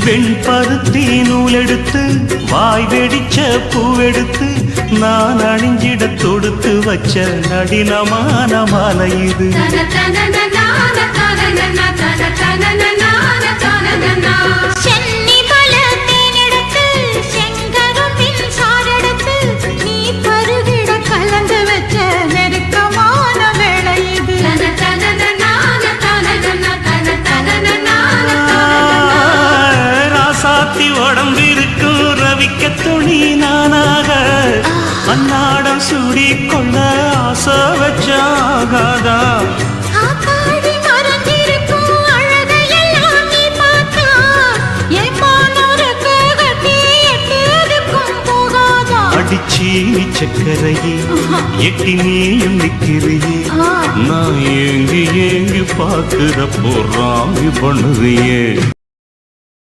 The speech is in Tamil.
வெண்பருத்தி நூலெடுத்து வாய் வெடிச்ச பூவெடுத்து நான் அணிஞ்சிட தொடுத்து வச்ச நடினமான மாலை இது. உடம்பிருக்கும் ரவிக்க துணி நானாக அன்னாடம் சூடி கொள்ள ஆசை வச்சாகாதா. அடிச்சி சக்கரையே எட்டி நீயும் நிக்கிறியே நான் ஏங்கி ஏங்கி பார்க்கிற போறாமி பண்ணுறியே.